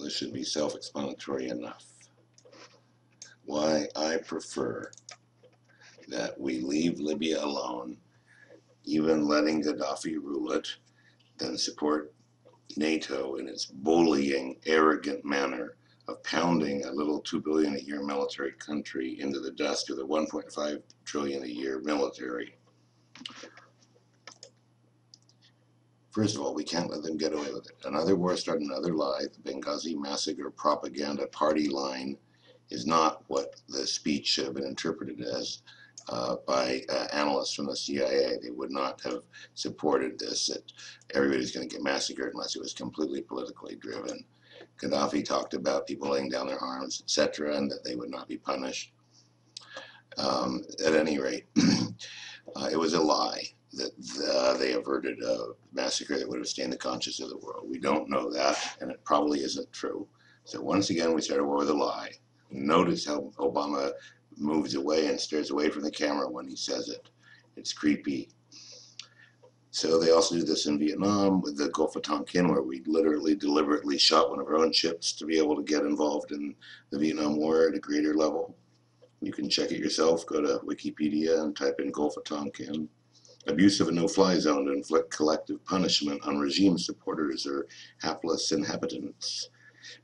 this should be self-explanatory enough. Why I prefer that we leave Libya alone, even letting Gaddafi rule it, than support NATO in its bullying, arrogant manner of pounding a little $2 billion a year military country into the dust with a $1.5 trillion a year military. First of all, we can't let them get away with it. Another war start, another lie. The Benghazi massacre propaganda party line is not what the speech should have been interpreted as by analysts from the CIA. They would not have supported this, that everybody's going to get massacred unless it was completely politically driven. Gaddafi talked about people laying down their arms, etc., and that they would not be punished. At any rate, it was a lie that they averted a massacre that would have stained the conscience of the world. We don't know that, and it probably isn't true. So once again, we start a war with a lie. Notice how Obama moves away and stares away from the camera when he says it. It's creepy. So they also do this in Vietnam with the Gulf of Tonkin, where we literally deliberately shot one of our own ships to be able to get involved in the Vietnam War at a greater level. You can check it yourself. Go to Wikipedia and type in Gulf of Tonkin. Abuse of a no-fly zone to inflict collective punishment on regime supporters or hapless inhabitants.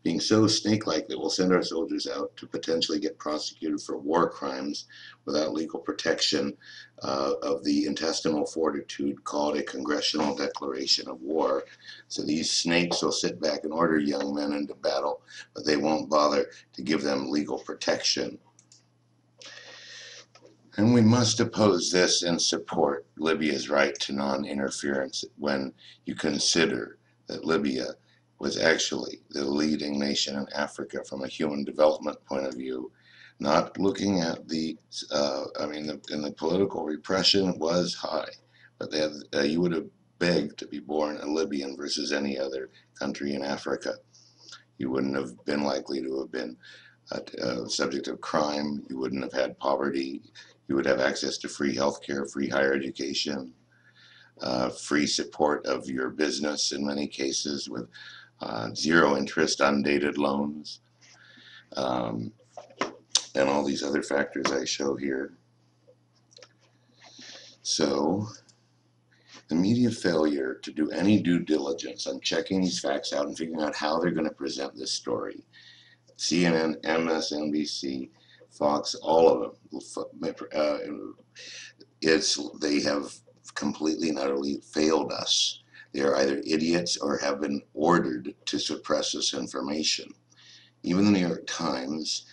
Being so snake-like that we'll send our soldiers out to potentially get prosecuted for war crimes without legal protection of the intestinal fortitude called a congressional declaration of war. So these snakes will sit back and order young men into battle, but they won't bother to give them legal protection. And we must oppose this and support Libya's right to non-interference when you consider that Libya was actually the leading nation in Africa from a human development point of view, not looking at the, in the political repression was high, but they had, you would have begged to be born a Libyan versus any other country in Africa. You wouldn't have been likely to have been a subject of crime. You wouldn't have had poverty. You would have access to free healthcare, free higher education, free support of your business in many cases with zero interest, undated loans, and all these other factors I show here. So the media failure to do any due diligence on checking these facts out and figuring out how they're going to present this story. CNN, MSNBC, Fox, all of them, they have completely and utterly failed us. They are either idiots or have been ordered to suppress this information. Even the New York Times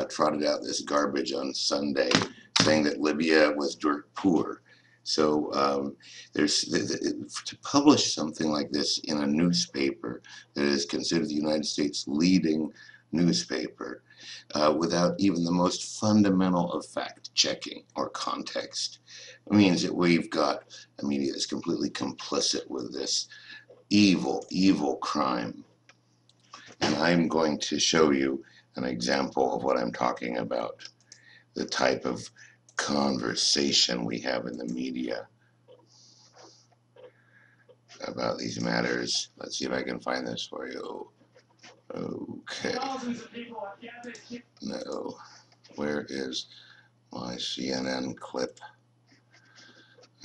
trotted out this garbage on Sunday saying that Libya was dirt poor. So to publish something like this in a newspaper that is considered the United States' leading newspaper without even the most fundamental of fact-checking or context means that we've got a media that's completely complicit with this evil, evil crime. And I'm going to show you an example of what I'm talking about, the type of conversation we have in the media about these matters. Let's see if I can find this for you. Okay. No. Where is my CNN clip?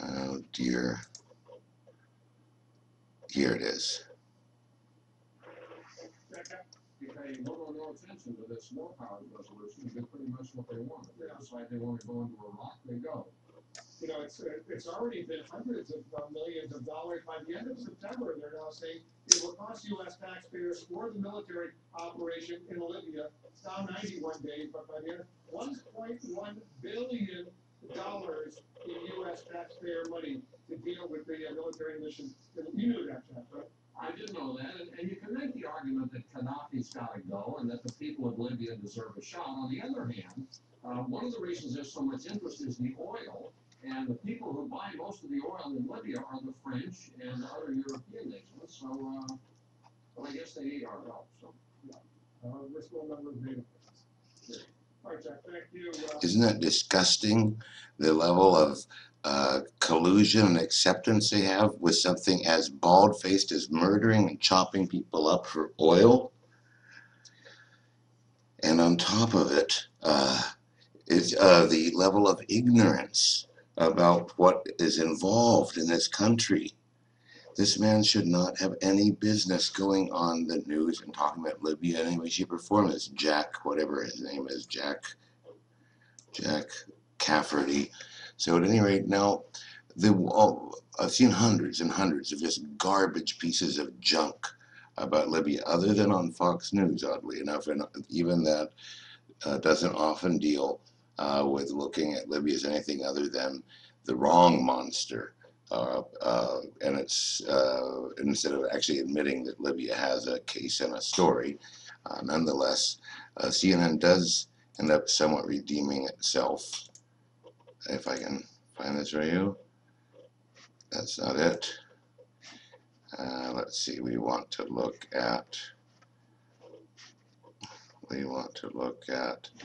Oh dear. Here it is. You pay little or no attention to this superpowers resolution. You get pretty much what they want. If they decide they want to go into Iraq, they go. You know, it's already been hundreds of millions of dollars. By the end of September, they're now saying it will cost U.S. taxpayers for the military operation in Libya. It's now 91 days, but by the end, $1.1 billion in U.S. taxpayer money to deal with the military mission. You knew that, Jeff, right? I did know that, and you can make the argument that Gaddafi's got to go and that the people of Libya deserve a shot. On the other hand, one of the reasons there's so much interest is the oil, and the people who buy most of the oil in Libya are the French and other European nations. So, well, I guess they need our help. So, yeah, we're still members of NATO. All right, Jack, thank you. Isn't that disgusting? The level of collusion and acceptance they have with something as bald-faced as murdering and chopping people up for oil. And on top of it, is the level of ignorance about what is involved in this country. This man should not have any business going on the news and talking about Libya in any way, shape, or form. This Jack, whatever his name is, Jack Cafferty. So at any rate, now I've seen hundreds and hundreds of just garbage pieces of junk about Libya, other than on Fox News, oddly enough, and even that doesn't often deal with looking at Libya as anything other than the wrong monster. And it's instead of actually admitting that Libya has a case and a story, nonetheless, CNN does end up somewhat redeeming itself. If I can find this for you, that's not it. Let's see. We want to look at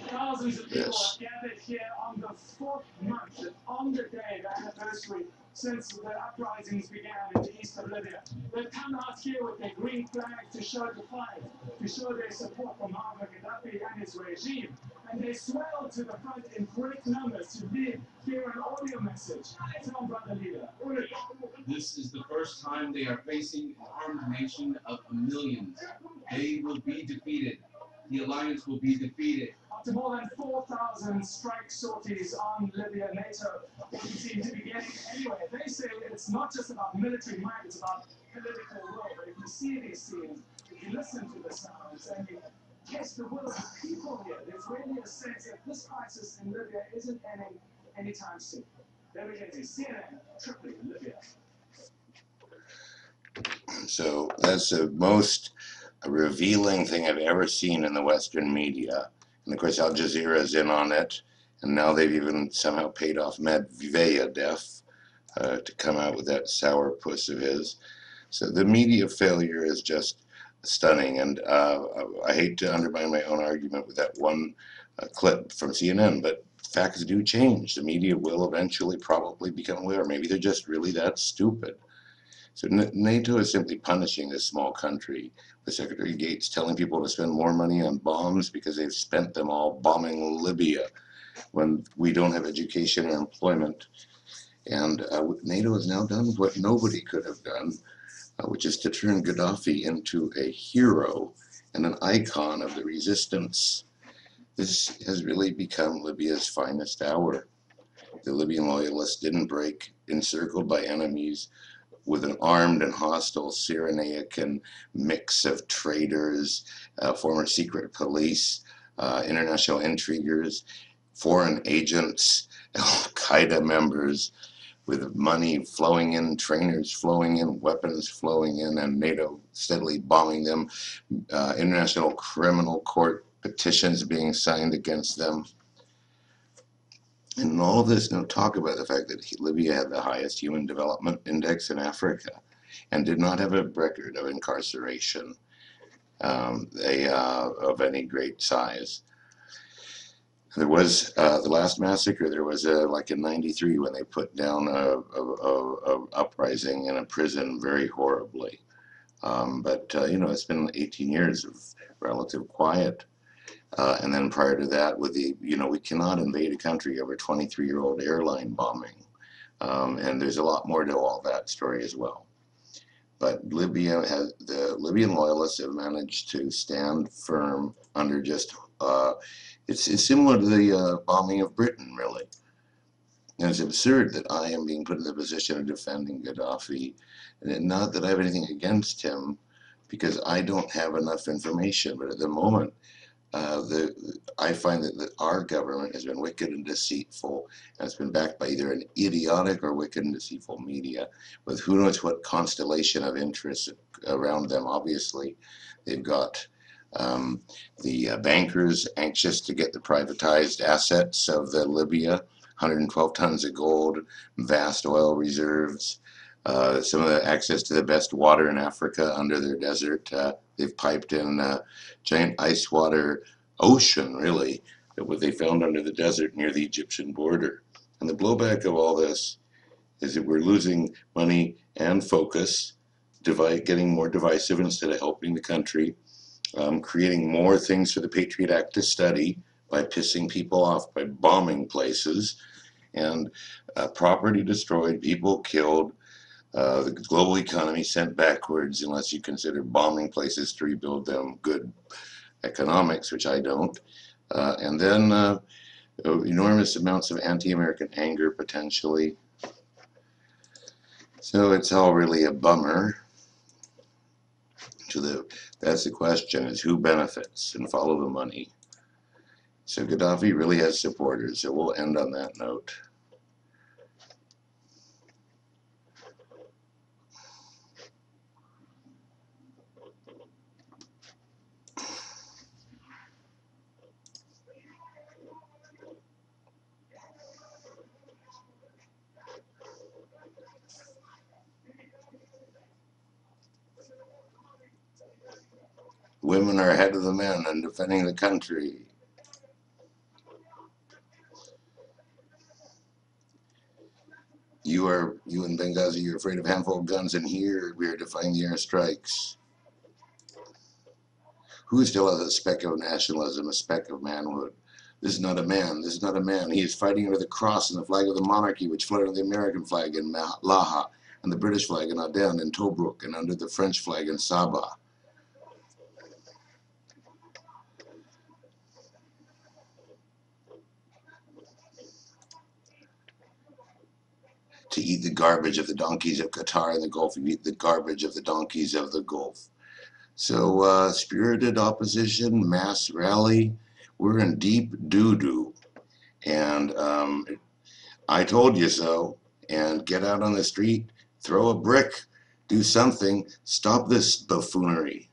thousands of people are gathered here on the 4th month and on the day, the anniversary, since the uprisings began in the east of Libya. They've come out here with their green flag to show defiance, to show their support for Muammar Gaddafi and his regime. And they swell to the front in great numbers to hear an audio message. Tell Brother Leader. This is the first time they are facing an armed nation of millions. They will be defeated. The alliance will be defeated. After more than 4,000 strike sorties on Libya, NATO doesn't seem to be getting anywhere. They say it's not just about military might, it's about political will. But if you see these scenes, if you listen to the sounds, and you test the will of the people here, there's really a sense that this crisis in Libya isn't ending anytime soon. There we go, CNN, Tripoli, Libya. So that's the most revealing thing I've ever seen in the Western media. And of course, Al Jazeera's in on it. And now they've even somehow paid off Medvedev to come out with that sourpuss of his. So the media failure is just stunning. And I hate to undermine my own argument with that one clip from CNN, but facts do change. The media will eventually probably become aware. Maybe they're just really that stupid. So NATO is simply punishing this small country, with Secretary Gates telling people to spend more money on bombs because they've spent them all bombing Libya when we don't have education or employment. And NATO has now done what nobody could have done, which is to turn Gaddafi into a hero and an icon of the resistance. This has really become Libya's finest hour. The Libyan loyalists didn't break, encircled by enemies, with an armed and hostile Cyrenaican mix of traitors, former secret police, international intriguers, foreign agents, Al-Qaeda members, with money flowing in, trainers flowing in, weapons flowing in, and NATO steadily bombing them, international criminal court petitions being signed against them. And all of this, talk about the fact that Libya had the highest human development index in Africa and did not have a record of incarceration of any great size. There was the last massacre. There was like in '93 when they put down a uprising in a prison very horribly. But it's been 18 years of relative quiet. And then prior to that, with the, we cannot invade a country over 23-year-old airline bombing. And there's a lot more to all that story as well. But the Libyan loyalists have managed to stand firm under just, it's similar to the bombing of Britain, really. And it's absurd that I am being put in the position of defending Gaddafi. And not that I have anything against him, because I don't have enough information. But at the moment, I find that our government has been wicked and deceitful, and it's been backed by either an idiotic or wicked and deceitful media, with who knows what constellation of interests around them. Obviously, they've got the bankers anxious to get the privatized assets of the Libya, 112 tons of gold, vast oil reserves, some of the access to the best water in Africa under their desert. They've piped in a giant ice water ocean, really, that what they found under the desert near the Egyptian border. And the blowback of all this is that we're losing money and focus, getting more divisive instead of helping the country. creating more things for the Patriot Act to study by pissing people off, by bombing places, and property destroyed, people killed, the global economy sent backwards unless you consider bombing places to rebuild them good economics, which I don't. And then enormous amounts of anti-American anger potentially. So it's all really a bummer. That's the question, is who benefits, and follow the money. So Gaddafi really has supporters, so we'll end on that note. Women are ahead of the men in defending the country. You in Benghazi, you're afraid of a handful of guns, and here we are defying the airstrikes. Who still has a speck of nationalism, a speck of manhood? This is not a man. This is not a man. He is fighting under the cross and the flag of the monarchy, which floated under the American flag in Laha, and the British flag in Aden and Tobruk, and under the French flag in Sabah. To eat the garbage of the donkeys of Qatar and the Gulf, you eat the garbage of the donkeys of the Gulf. So spirited opposition, mass rally, we're in deep doo-doo. And I told you so. And get out on the street, throw a brick, do something, stop this buffoonery.